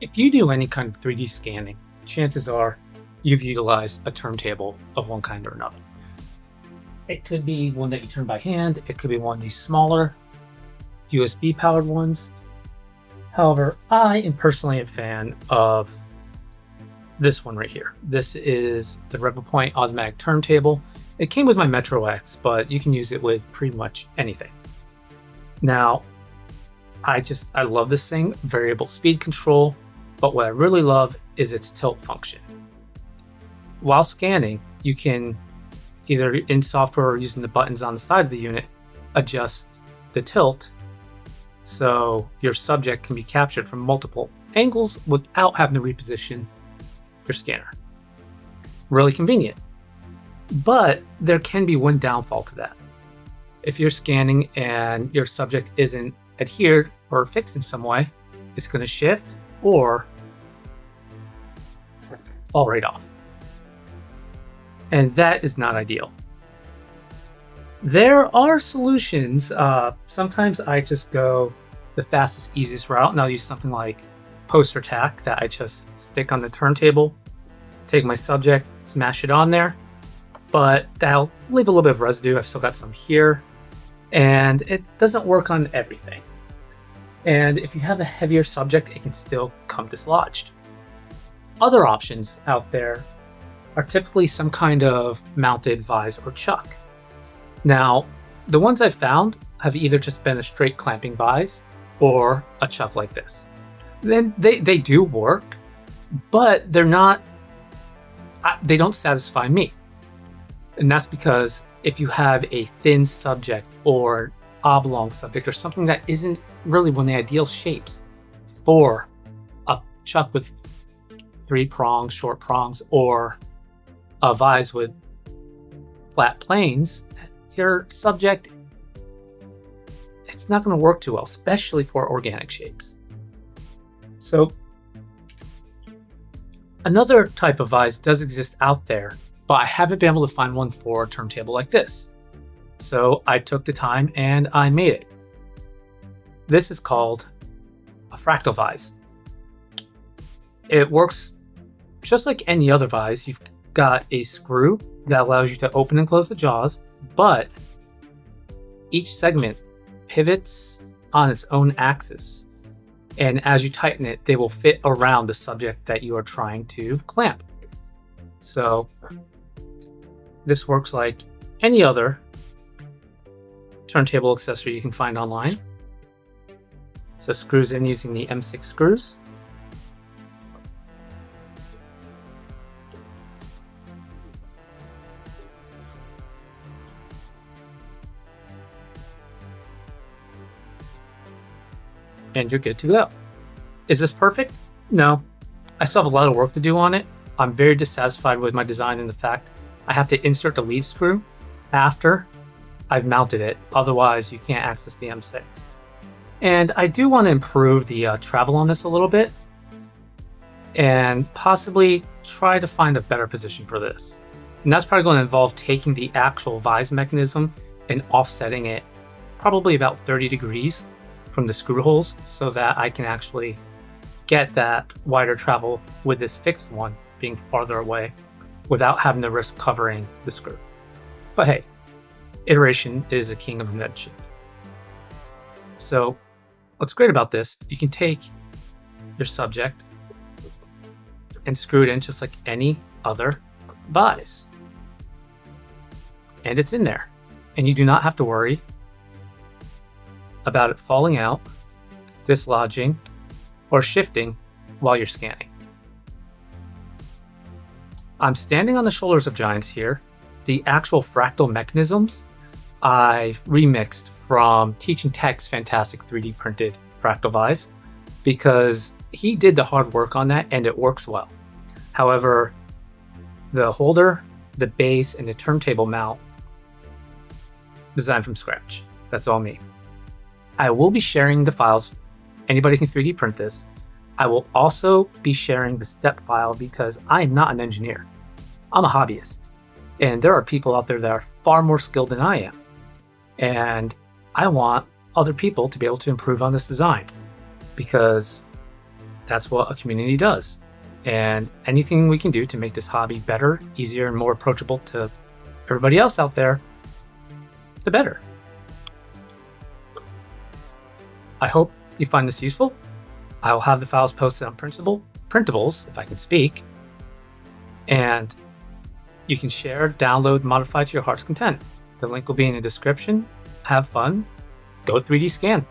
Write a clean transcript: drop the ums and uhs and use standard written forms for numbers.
If you do any kind of 3D scanning, chances are you've utilized a turntable of one kind or another. It could be one that you turn by hand, it could be one of these smaller USB powered ones. However, I am personally a fan of this one right here. This is the Revopoint automatic turntable. It came with my Metro X, but you can use it with pretty much anything. Now, I love this thing, variable speed control, but what I really love is its tilt function. While scanning, you can either in software or using the buttons on the side of the unit, adjust the tilt so your subject can be captured from multiple angles without having to reposition your scanner. Really convenient. But there can be one downfall to that. If you're scanning and your subject isn't adhered or fixed in some way, it's going to shift or fall right off. And that is not ideal. There are solutions. Sometimes I just go the fastest, easiest route, and I'll use something like poster tack that I just stick on the turntable, take my subject, smash it on there, but that'll leave a little bit of residue. I've still got some here, and it doesn't work on everything. And if you have a heavier subject, it can still come dislodged. Other options out there are typically some kind of mounted vise or chuck. Now, the ones I've found have either just been a straight clamping vise or a chuck like this. Then they do work, but they don't satisfy me. And that's because if you have a thin subject or oblong subject or something that isn't really one of the ideal shapes for a chuck with 3 prongs, short prongs, or a vise with flat planes, your subject, it's not going to work too well, especially for organic shapes. So another type of vise does exist out there, but I haven't been able to find one for a turntable like this. So I took the time and I made it. This is called a Fractal Vise. It works just like any other vise. You've got a screw that allows you to open and close the jaws, but each segment pivots on its own axis. And as you tighten it, they will fit around the subject that you are trying to clamp. So this works like any other turntable accessory you can find online. So screws in using the M6 screws. And you're good to go. Is this perfect? No. I still have a lot of work to do on it. I'm very dissatisfied with my design and the fact I have to insert the lead screw after I've mounted it. Otherwise, you can't access the M6. And I do want to improve the travel on this a little bit and possibly try to find a better position for this. And that's probably going to involve taking the actual vise mechanism and offsetting it probably about 30 degrees from the screw holes so that I can actually get that wider travel with this fixed one being farther away without having to risk covering the screw. But hey, iteration is a king of invention. So what's great about this, you can take your subject and screw it in just like any other vise. And it's in there. And you do not have to worry about it falling out, dislodging, or shifting while you're scanning. I'm standing on the shoulders of giants here. The actual fractal mechanisms I remixed from Teaching Tech's fantastic 3D printed Fractal Vise because he did the hard work on that and it works well. However, the holder, the base, and the turntable mount, designed from scratch. That's all me. I will be sharing the files. Anybody can 3D print this. I will also be sharing the step file because I am not an engineer. I'm a hobbyist. And there are people out there that are far more skilled than I am. And I want other people to be able to improve on this design because that's what a community does. And anything we can do to make this hobby better, easier, and more approachable to everybody else out there, the better. I hope you find this useful. I will have the files posted on printables, if I can speak. And you can share, download, modify to your heart's content. The link will be in the description. Have fun. Go 3D scan.